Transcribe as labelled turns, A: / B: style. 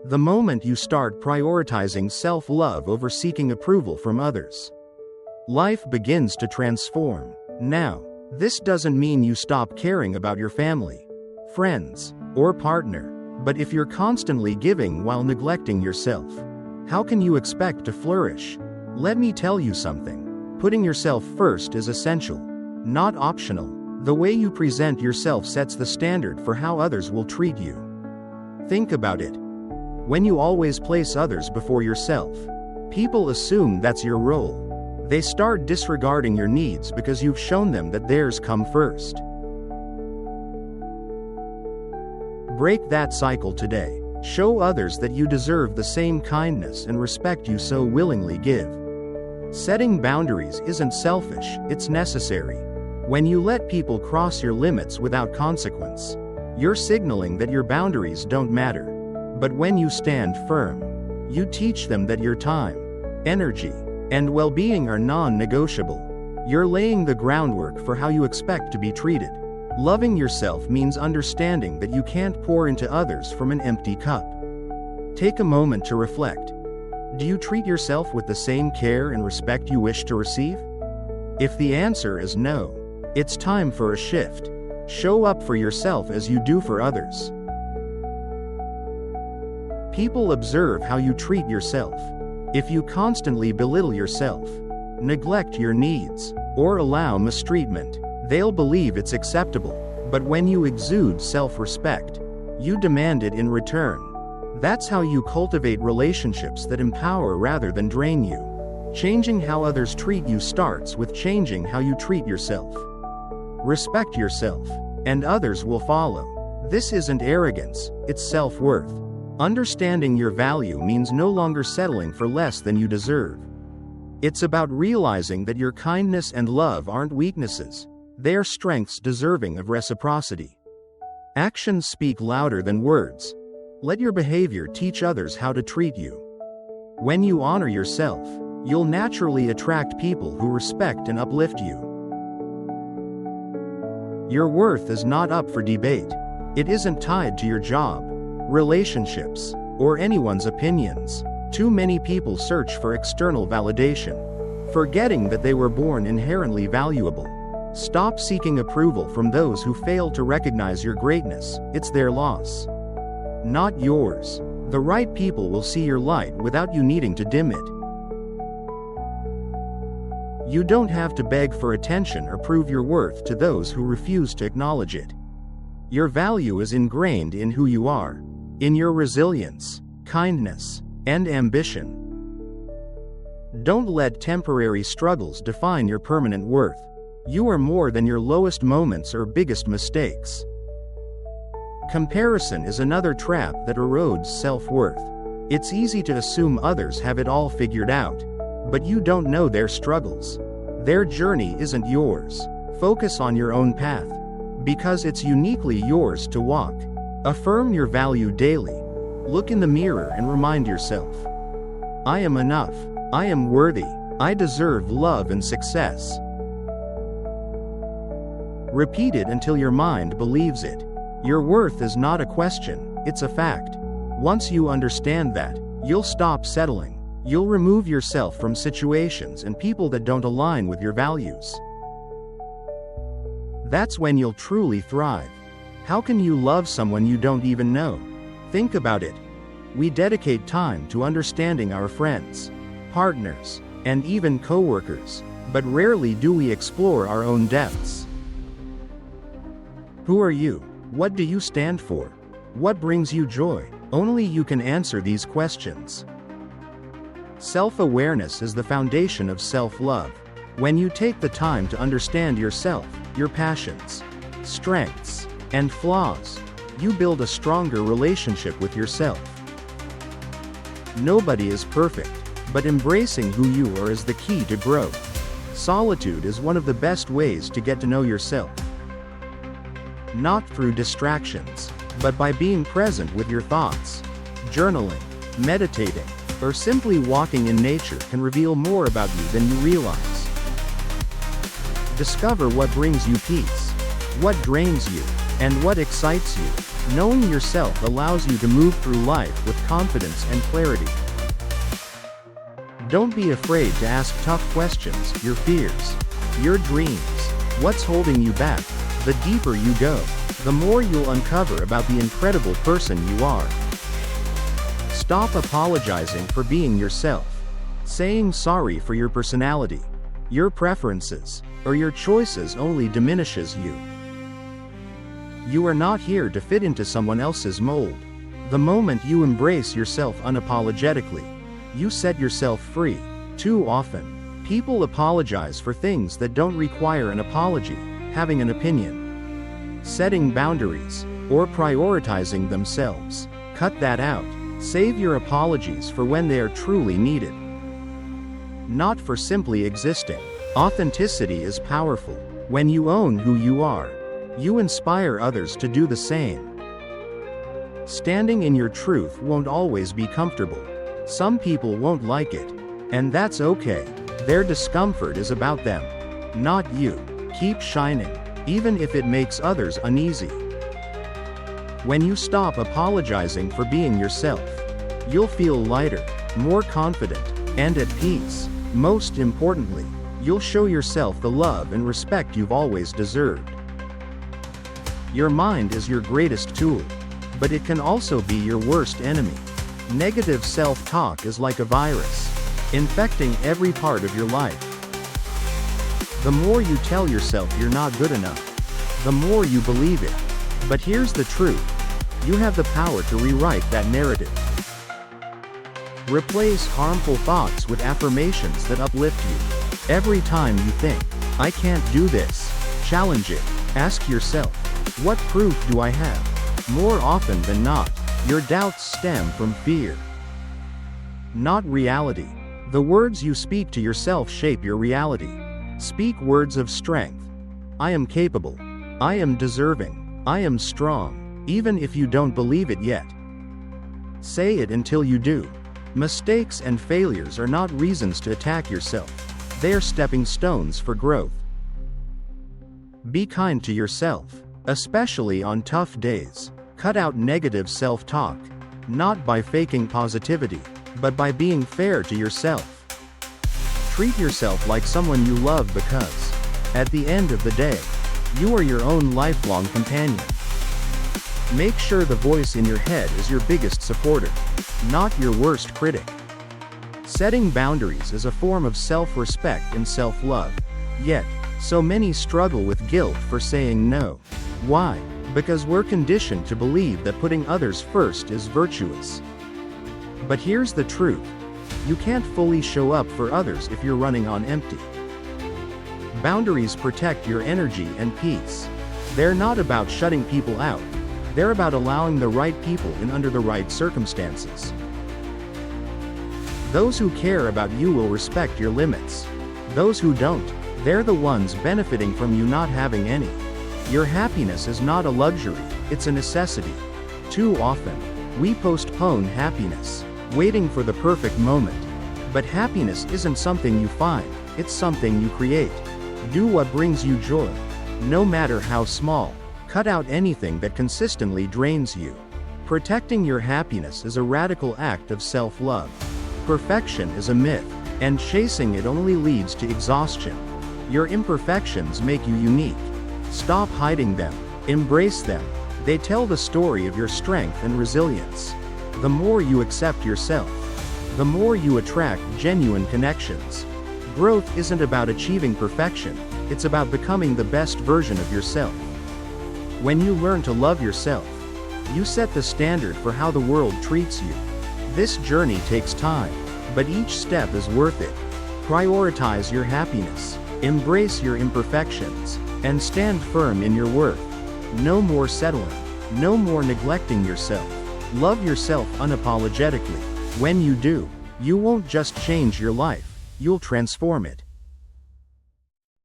A: The moment you start prioritizing self-love over seeking approval from others, life begins to transform. Now, this doesn't mean you stop caring about your family, friends, or partner, but if you're constantly giving while neglecting yourself, how can you expect to flourish? Let me tell you something. Putting yourself first is essential, not optional. The way you present yourself sets the standard for how others will treat you. Think about it. When you always place others before yourself, people assume that's your role. They start disregarding your needs because you've shown them that theirs come first. Break that cycle today. Show others that you deserve the same kindness and respect you so willingly give. Setting boundaries isn't selfish, it's necessary. When you let people cross your limits without consequence, you're signaling that your boundaries don't matter. But when you stand firm, you teach them that your time, energy, and well-being are non-negotiable. You're laying the groundwork for how you expect to be treated. Loving yourself means understanding that you can't pour into others from an empty cup. Take a moment to reflect. Do you treat yourself with the same care and respect you wish to receive? If the answer is no, it's time for a shift. Show up for yourself as you do for others. People observe how you treat yourself. If you constantly belittle yourself, neglect your needs, or allow mistreatment, they'll believe it's acceptable. But when you exude self-respect, you demand it in return. That's how you cultivate relationships that empower rather than drain you. Changing how others treat you starts with changing how you treat yourself. Respect yourself, and others will follow. This isn't arrogance, it's self-worth. Understanding your value means no longer settling for less than you deserve. It's about realizing that your kindness and love aren't weaknesses, they are strengths deserving of reciprocity. Actions speak louder than words. Let your behavior teach others how to treat you. When you honor yourself, you'll naturally attract people who respect and uplift you. Your worth is not up for debate. It isn't tied to your job, relationships, or anyone's opinions. Too many people search for external validation, forgetting that they were born inherently valuable. Stop seeking approval from those who fail to recognize your greatness. It's their loss, not yours. The right people will see your light without you needing to dim it. You don't have to beg for attention or prove your worth to those who refuse to acknowledge it. Your value is ingrained in who you are, in your resilience, kindness, and ambition. Don't let temporary struggles define your permanent worth. You are more than your lowest moments or biggest mistakes. Comparison is another trap that erodes self-worth. It's easy to assume others have it all figured out, but you don't know their struggles. Their journey isn't yours. Focus on your own path, because it's uniquely yours to walk. Affirm your value daily. Look in the mirror and remind yourself, I am enough. I am worthy. I deserve love and success. Repeat it until your mind believes it. Your worth is not a question, it's a fact. Once you understand that, you'll stop settling. You'll remove yourself from situations and people that don't align with your values. That's when you'll truly thrive. How can you love someone you don't even know? Think about it. We dedicate time to understanding our friends, partners, and even coworkers, but rarely do we explore our own depths. Who are you? What do you stand for? What brings you joy? Only you can answer these questions. Self-awareness is the foundation of self-love. When you take the time to understand yourself, your passions, strengths, and flaws, you build a stronger relationship with yourself. Nobody is perfect, but embracing who you are is the key to growth. Solitude is one of the best ways to get to know yourself. Not through distractions, but by being present with your thoughts. Journaling, meditating, or simply walking in nature can reveal more about you than you realize. Discover what brings you peace, what drains you, and what excites you. Knowing yourself allows you to move through life with confidence and clarity. Don't be afraid to ask tough questions, your fears, your dreams, what's holding you back. The deeper you go, the more you'll uncover about the incredible person you are. Stop apologizing for being yourself. Saying sorry for your personality, your preferences, or your choices only diminishes you. You are not here to fit into someone else's mold. The moment you embrace yourself unapologetically, you set yourself free. Too often, people apologize for things that don't require an apology: having an opinion, setting boundaries, or prioritizing themselves. Cut that out. Save your apologies for when they are truly needed, not for simply existing. Authenticity is powerful. When you own who you are, you inspire others to do the same. Standing in your truth won't always be comfortable. Some people won't like it, and that's okay. Their discomfort is about them, not you. Keep shining, even if it makes others uneasy. When you stop apologizing for being yourself, you'll feel lighter, more confident, and at peace. Most importantly, you'll show yourself the love and respect you've always deserved. Your mind is your greatest tool, but it can also be your worst enemy. Negative self-talk is like a virus, infecting every part of your life. The more you tell yourself you're not good enough, the more you believe it. But here's the truth: you have the power to rewrite that narrative. Replace harmful thoughts with affirmations that uplift you. Every time you think, "I can't do this," challenge it. Ask yourself, what proof do I have? More often than not, your doubts stem from fear, not reality. The words you speak to yourself shape your reality. Speak words of strength. I am capable. I am deserving. I am strong. Even if you don't believe it yet, say it until you do. Mistakes and failures are not reasons to attack yourself. They are stepping stones for growth. Be kind to yourself, especially on tough days. Cut out negative self-talk, not by faking positivity, but by being fair to yourself. Treat yourself like someone you love, because, at the end of the day, you are your own lifelong companion. Make sure the voice in your head is your biggest supporter, not your worst critic. Setting boundaries is a form of self-respect and self-love. Yet, so many struggle with guilt for saying no. Why? Because we're conditioned to believe that putting others first is virtuous. But here's the truth: you can't fully show up for others if you're running on empty. Boundaries protect your energy and peace. They're not about shutting people out. They're about allowing the right people in under the right circumstances. Those who care about you will respect your limits. Those who don't, they're the ones benefiting from you not having any. Your happiness is not a luxury, it's a necessity. Too often, we postpone happiness, waiting for the perfect moment. But happiness isn't something you find, it's something you create. Do what brings you joy, no matter how small. Cut out anything that consistently drains you. Protecting your happiness is a radical act of self-love. Perfection is a myth, and chasing it only leads to exhaustion. Your imperfections make you unique. Stop hiding them, embrace them. They tell the story of your strength and resilience. The more you accept yourself, the more you attract genuine connections. Growth isn't about achieving perfection, it's about becoming the best version of yourself. When you learn to love yourself, you set the standard for how the world treats you. This journey takes time, but each step is worth it. Prioritize your happiness, embrace your imperfections, and stand firm in your worth. No more settling, no more neglecting yourself. Love yourself unapologetically. When you do, you won't just change your life, you'll transform it.